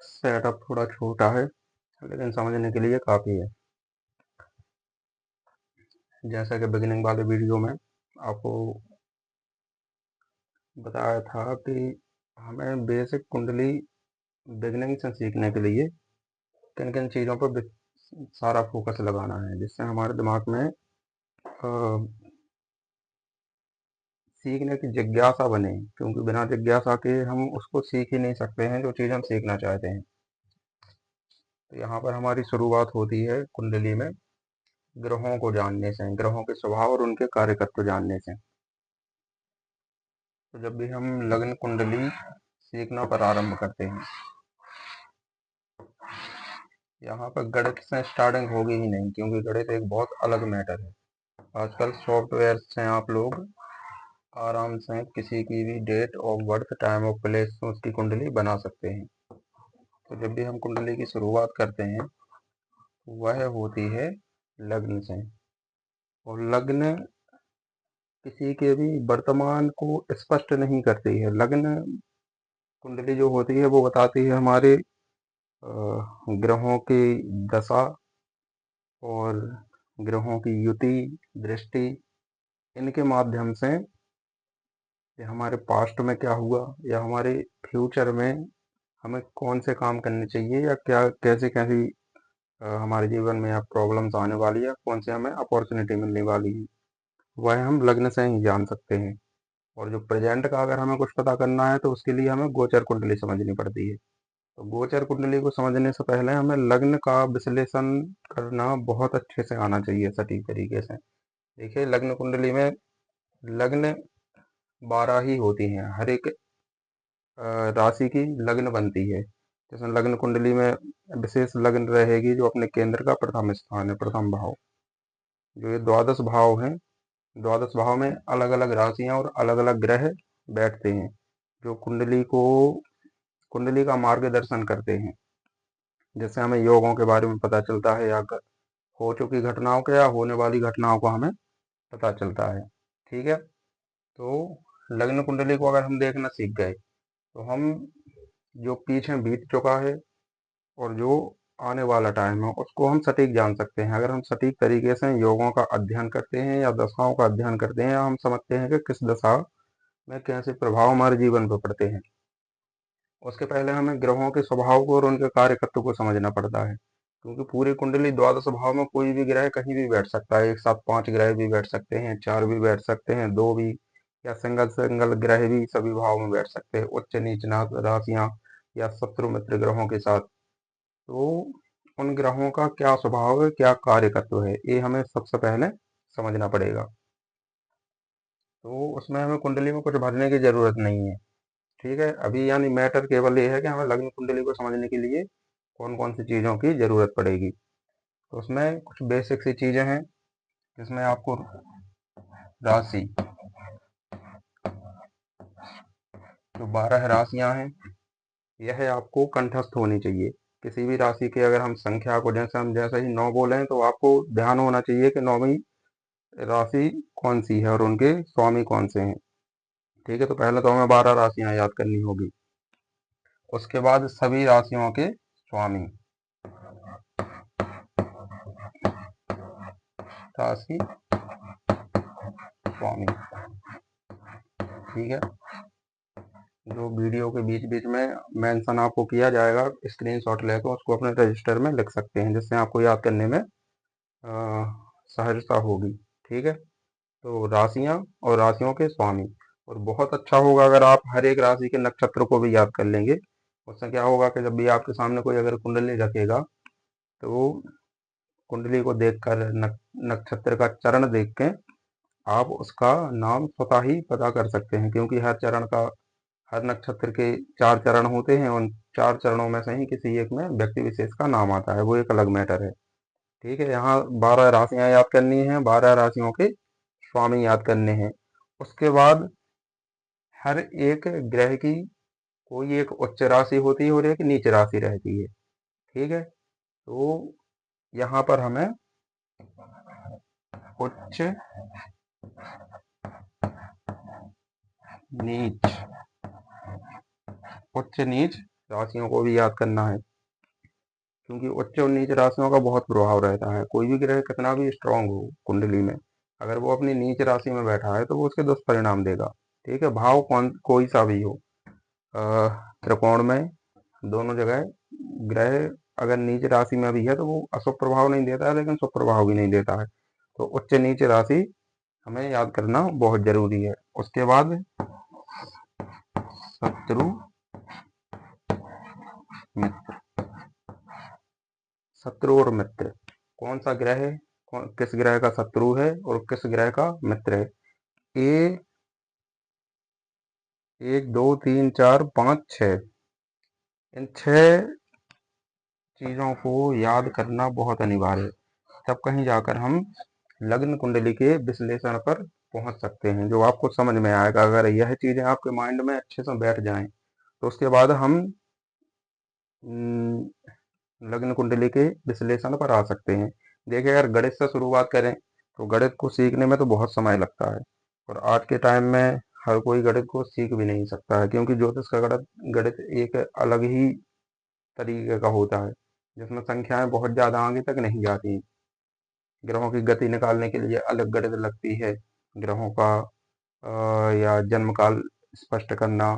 Setup थोड़ा छोटा है लेकिन समझने के लिए काफ़ी है। जैसा कि बिगिनिंग वाले वीडियो में आपको बताया था कि हमें बेसिक कुंडली बिगिनिंग से सीखने के लिए किन किन चीज़ों पर सारा फोकस लगाना है जिससे हमारे दिमाग में सीखने की जिज्ञासा बने, क्योंकि बिना जिज्ञासा के हम उसको सीख ही नहीं सकते हैं जो चीज़ हम सीखना चाहते हैं। तो यहाँ पर हमारी शुरुआत होती है कुंडली में ग्रहों को जानने से, ग्रहों के स्वभाव और उनके कार्यकत्व जानने से। तो जब भी हम लग्न कुंडली सीखना प्रारंभ करते हैं, यहाँ पर गणित से स्टार्टिंग होगी ही नहीं, क्योंकि गणित एक बहुत अलग मैटर है। आजकल सॉफ्टवेयर से आप लोग आराम से किसी की भी date of birth, time of place से उसकी कुंडली बना सकते हैं। तो जब भी हम कुंडली की शुरुआत करते हैं वह होती है लग्न से, और लग्न किसी के भी वर्तमान को स्पष्ट नहीं करती है। लग्न कुंडली जो होती है वो बताती है हमारे ग्रहों की दशा और ग्रहों की युति, दृष्टि, इनके माध्यम से कि हमारे पास्ट में क्या हुआ या हमारे फ्यूचर में हमें कौन से काम करने चाहिए या क्या कैसी कैसी हमारे जीवन में या प्रॉब्लम्स आने वाली है, कौन से हमें अपॉर्चुनिटी मिलने वाली है, वह हम लग्न से ही जान सकते हैं। और जो प्रेजेंट का अगर हमें कुछ पता करना है तो उसके लिए हमें गोचर कुंडली समझनी पड़ती है। तो गोचर कुंडली को समझने से पहले हमें लग्न का विश्लेषण करना बहुत अच्छे से आना चाहिए, सटीक तरीके से। देखिए, लग्न कुंडली में लग्न 12 ही होती हैं, हर एक राशि की लग्न बनती है। जैसे लग्न कुंडली में विशेष लग्न रहेगी जो अपने केंद्र का प्रथम स्थान है, प्रथम भाव। जो ये द्वादश भाव हैं, द्वादश भाव में अलग अलग राशियां और अलग अलग ग्रह बैठते हैं जो कुंडली का मार्गदर्शन करते हैं। जैसे हमें योगों के बारे में पता चलता है या हो चुकी घटनाओं के या होने वाली घटनाओं का हमें पता चलता है। ठीक है, तो लग्न कुंडली को अगर हम देखना सीख गए तो हम जो पीछे बीत चुका है और जो आने वाला टाइम है उसको हम सटीक जान सकते हैं। अगर हम सटीक तरीके से योगों का अध्ययन करते हैं या दशाओं का अध्ययन करते हैं, या हम समझते हैं कि किस दशा में कैसे प्रभाव हमारे जीवन पर पड़ते हैं। उसके पहले हमें ग्रहों के स्वभाव को और उनके कार्यकत्व को समझना पड़ता है, क्योंकि पूरी कुंडली द्वादश भाव में कोई भी ग्रह कहीं भी बैठ सकता है। एक साथ 5 ग्रह भी बैठ सकते हैं, 4 भी बैठ सकते हैं, 2 भी, या सिंगल सिंगल ग्रह भी सभी भाव में बैठ सकते हैं, उच्च नीच राशियां या शत्रु मित्र ग्रहों के साथ। तो उन ग्रहों का क्या स्वभाव है, क्या कार्यकत्व है, ये हमें सबसे पहले समझना पड़ेगा। तो उसमें हमें कुंडली में कुछ भरने की जरूरत नहीं है। ठीक है, अभी यानी मैटर केवल ये है कि हमें लग्न कुंडली को समझने के लिए कौन कौन सी चीज़ों की ज़रूरत पड़ेगी। तो उसमें कुछ बेसिक सी चीज़ें हैं जिसमें आपको राशि, जो 12 राशियां हैं, यह आपको कंठस्थ होनी चाहिए। किसी भी राशि के अगर हम संख्या को जैसे ही 9 बोलें तो आपको ध्यान होना चाहिए कि 9वीं राशि कौन सी है और उनके स्वामी कौन से हैं। ठीक है, तो पहले तो हमें 12 राशियां याद करनी होगी, उसके बाद सभी राशियों के स्वामी, राशि स्वामी। ठीक है, जो वीडियो के बीच बीच में मेंशन आपको किया जाएगा, स्क्रीनशॉट लेकर उसको अपने रजिस्टर में लिख सकते हैं, जिससे आपको याद करने में सहजता होगी। ठीक है, तो राशियां और राशियों के स्वामी। और बहुत अच्छा होगा अगर आप हर एक राशि के नक्षत्र को भी याद कर लेंगे। उससे क्या होगा कि जब भी आपके सामने कोई अगर कुंडली रखेगा तो कुंडली को देखकर, नक्षत्र का चरण देख के आप उसका नाम स्वतः ही पता कर सकते हैं, क्योंकि हर नक्षत्र के 4 चरण होते हैं। उन 4 चरणों में से ही किसी एक में व्यक्ति विशेष का नाम आता है, वो एक अलग मैटर है। ठीक है, यहाँ 12 राशियां याद करनी है, 12 राशियों के स्वामी याद करने हैं। उसके बाद हर एक ग्रह की कोई एक उच्च राशि होती है और एक नीच राशि रहती है। ठीक है, तो यहाँ पर हमें उच्च, नीच, उच्च नीच राशियों को भी याद करना है, क्योंकि उच्च और नीच राशियों का बहुत प्रभाव रहता है। कोई भी ग्रह कितना भी स्ट्रांग हो कुंडली में, अगर वो अपनी नीच राशि में बैठा है तो वो उसके दुष्परिणाम देगा। ठीक है, भाव कोई सा भी हो, त्रिकोण में, दोनों जगह ग्रह अगर नीच राशि में भी है तो वो अशुभ प्रभाव नहीं देता है, लेकिन शुभ प्रभाव भी नहीं देता है। तो उच्च नीच राशि हमें याद करना बहुत जरूरी है। उसके बाद शत्रु मित्र। शत्रु और मित्र, कौन सा ग्रह है, किस ग्रह का शत्रु है और किस ग्रह का मित्र है। ये 1 2 3 4 5 6, इन 6 चीजों को याद करना बहुत अनिवार्य है। तब कहीं जाकर हम लग्न कुंडली के विश्लेषण पर पहुंच सकते हैं, जो आपको समझ में आएगा। अगर यह चीजें आपके माइंड में अच्छे से बैठ जाएं तो उसके बाद हम लग्न कुंडली के विश्लेषण पर आ सकते हैं। देखिए, अगर गणित से शुरुआत करें तो गणित को सीखने में तो बहुत समय लगता है, और आज के टाइम में हर कोई गणित को सीख भी नहीं सकता है, क्योंकि ज्योतिष का गणित गणित एक अलग ही तरीके का होता है, जिसमें संख्याएं बहुत ज्यादा आगे तक नहीं जाती। ग्रहों की गति निकालने के लिए अलग गणित लगती है। ग्रहों का या जन्म काल स्पष्ट करना,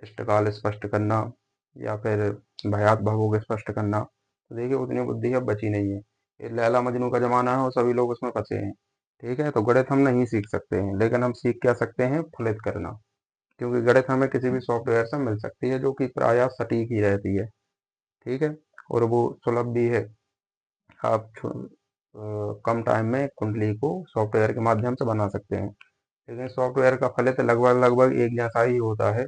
इष्टकाल स्पष्ट करना, या फिर भयात भवोग स्पष्ट करना। तो देखिए, उतनी बुद्धि अब बची नहीं है। ये लैला मजनू का जमाना है और सभी लोग उसमें फंसे हैं। ठीक है, तो गणित हम नहीं सीख सकते हैं, लेकिन हम सीख क्या सकते हैं, फलित करना। क्योंकि गणित हमें किसी भी सॉफ्टवेयर से मिल सकती है, जो कि प्रायः सटीक ही रहती है। ठीक है, और वो सुलभ भी है। आप कम टाइम में कुंडली को सॉफ्टवेयर के माध्यम से बना सकते हैं, लेकिन सॉफ्टवेयर का फलित लगभग लगभग एक जैसा ही होता है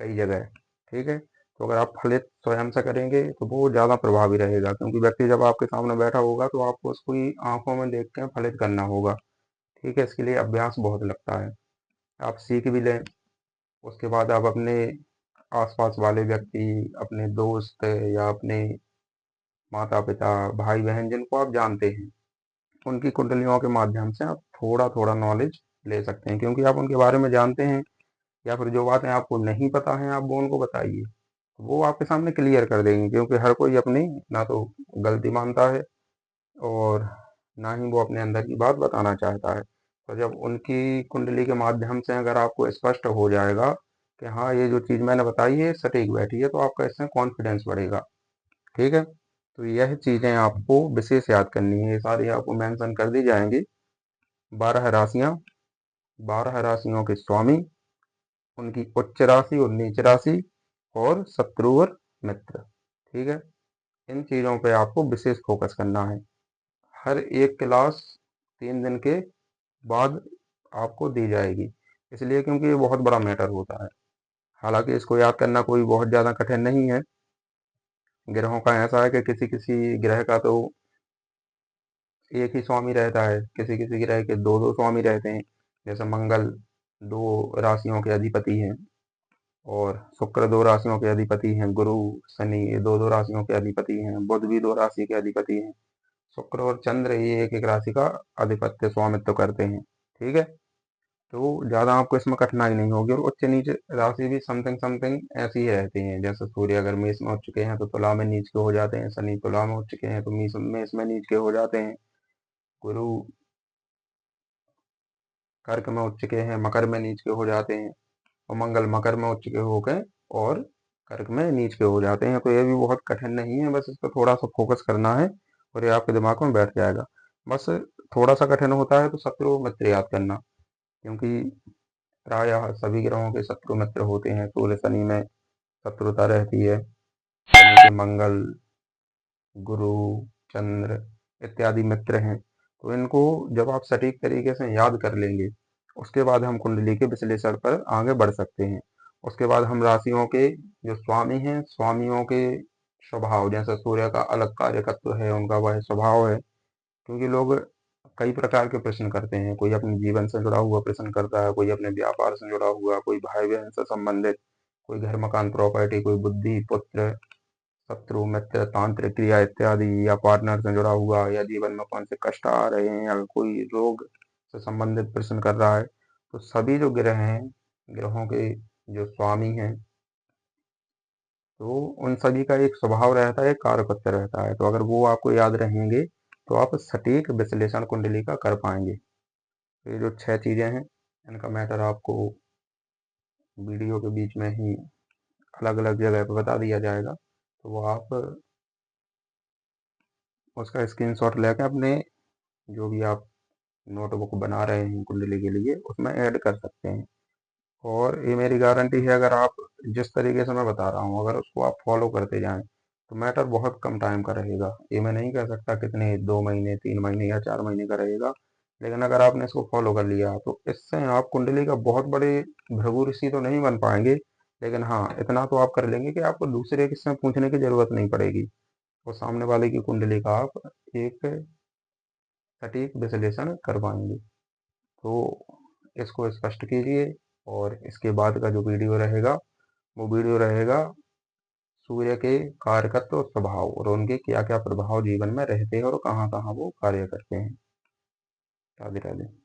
कई जगह। ठीक है, तो अगर आप फलित स्वयं से करेंगे तो वो ज़्यादा प्रभावी रहेगा, क्योंकि व्यक्ति जब आपके सामने बैठा होगा तो आपको उसको ही आंखों में देख के फलित करना होगा। ठीक है, इसके लिए अभ्यास बहुत लगता है। आप सीख भी लें, उसके बाद आप अपने आसपास वाले व्यक्ति, अपने दोस्त या अपने माता पिता, भाई बहन जिनको आप जानते हैं, उनकी कुंडलियों के माध्यम से आप थोड़ा थोड़ा नॉलेज ले सकते हैं, क्योंकि आप उनके बारे में जानते हैं। या फिर जो बातें आपको नहीं पता है आप वो उनको बताइए, वो आपके सामने क्लियर कर देंगे, क्योंकि हर कोई अपनी ना तो गलती मानता है और ना ही वो अपने अंदर की बात बताना चाहता है। तो जब उनकी कुंडली के माध्यम से अगर आपको स्पष्ट हो जाएगा कि हाँ, ये जो चीज़ मैंने बताई है सटीक बैठी है, तो आपका इससे कॉन्फिडेंस बढ़ेगा। ठीक है, तो यह चीज़ें आपको विशेष याद करनी है, ये सारी आपको मेंशन कर दी जाएंगी। 12 राशियां, 12 राशियों के स्वामी, उनकी उच्च राशि और नीच राशि, और शत्रु और मित्र। ठीक है, इन चीज़ों पे आपको विशेष फोकस करना है। हर एक क्लास 3 दिन के बाद आपको दी जाएगी, इसलिए क्योंकि ये बहुत बड़ा मैटर होता है। हालांकि इसको याद करना कोई बहुत ज़्यादा कठिन नहीं है। ग्रहों का ऐसा है कि किसी किसी ग्रह का तो एक ही स्वामी रहता है, किसी किसी ग्रह के दो दो स्वामी रहते हैं। जैसे मंगल 2 राशियों के अधिपति हैं, और शुक्र 2 राशियों के अधिपति हैं, गुरु शनि ये दो दो राशियों के अधिपति हैं, बुध भी 2 राशि के अधिपति हैं। शुक्र और चंद्र ये एक एक राशि का आधिपत्य स्वामित्व करते हैं। ठीक है, तो ज़्यादा आपको इसमें कठिनाई नहीं होगी। और उच्च नीच राशि भी समथिंग समथिंग ऐसी ही रहती हैं। जैसे सूर्य अगर मेष में उच्च के हैं तो तुला में नीच के हो जाते हैं, शनि तुला में उच्च के हैं तो मेष में नीच के हो जाते हैं, गुरु कर्क में उच्च के हैं मकर में नीच के हो जाते हैं, और मंगल मकर में उच्च के होकर और कर्क में नीच के हो जाते हैं। तो ये भी बहुत कठिन नहीं है, बस इस पर थोड़ा सा फोकस करना है और ये आपके दिमाग में बैठ जाएगा। बस थोड़ा सा कठिन होता है तो शत्रु मित्र याद करना, क्योंकि प्रायः सभी ग्रहों के शत्रु मित्र होते हैं। सूर्य शनि में शत्रुता रहती है, शनि के मंगल, गुरु, चंद्र इत्यादि मित्र हैं। तो इनको जब आप सटीक तरीके से याद कर लेंगे, उसके बाद हम कुंडली के विश्लेषण पर आगे बढ़ सकते हैं। उसके बाद हम राशियों के जो स्वामी हैं, स्वामियों के स्वभाव, जैसे सूर्य का अलग कार्यकत्व है, उनका वह स्वभाव है। क्योंकि लोग कई प्रकार के प्रश्न करते हैं, कोई अपने जीवन से जुड़ा हुआ प्रश्न करता है, कोई अपने व्यापार से जुड़ा हुआ, कोई भाई बहन से संबंधित, कोई घर मकान प्रॉपर्टी, कोई बुद्धि पुत्र, शत्रु मित्र तांत्रिक क्रिया इत्यादि, या पार्टनर से जुड़ा हुआ, या जीवन में कौन से कष्ट आ रहे हैं, या कोई रोग से संबंधित प्रश्न कर रहा है। तो सभी जो ग्रह हैं, ग्रहों के जो स्वामी हैं, तो उन सभी का एक स्वभाव रहता है, एक कार्यपत्र रहता है। तो अगर वो आपको याद रहेंगे तो आप सटीक विश्लेषण कुंडली का कर पाएंगे। तो ये जो 6 चीज़ें हैं, इनका मैटर आपको वीडियो के बीच में ही अलग अलग जगह पे बता दिया जाएगा। तो वो आप उसका स्क्रीनशॉट लेके अपने जो भी आप नोटबुक बना रहे हैं कुंडली के लिए, उसमें ऐड कर सकते हैं। और ये मेरी गारंटी है, अगर आप जिस तरीके से मैं बता रहा हूँ अगर उसको आप फॉलो करते जाएं तो मैटर बहुत कम टाइम का रहेगा। ये मैं नहीं कह सकता कितने 2 महीने 3 महीने या 4 महीने का रहेगा, लेकिन अगर आपने इसको फॉलो कर लिया तो इससे आप कुंडली का बहुत बड़े भृगु ऋषि तो नहीं बन पाएंगे, लेकिन हाँ इतना तो आप कर लेंगे कि आपको दूसरे किसी से पूछने की जरूरत नहीं पड़ेगी। वो सामने वाले की कुंडली का आप एक सटीक विश्लेषण कर पाएंगे। तो इसको स्पष्ट कीजिए। और इसके बाद का जो वीडियो रहेगा वो वीडियो रहेगा सूर्य के कार्यकत्व और स्वभाव, और उनके क्या क्या प्रभाव जीवन में रहते हैं और कहाँ कहाँ वो कार्य करते हैं। राधे राधे।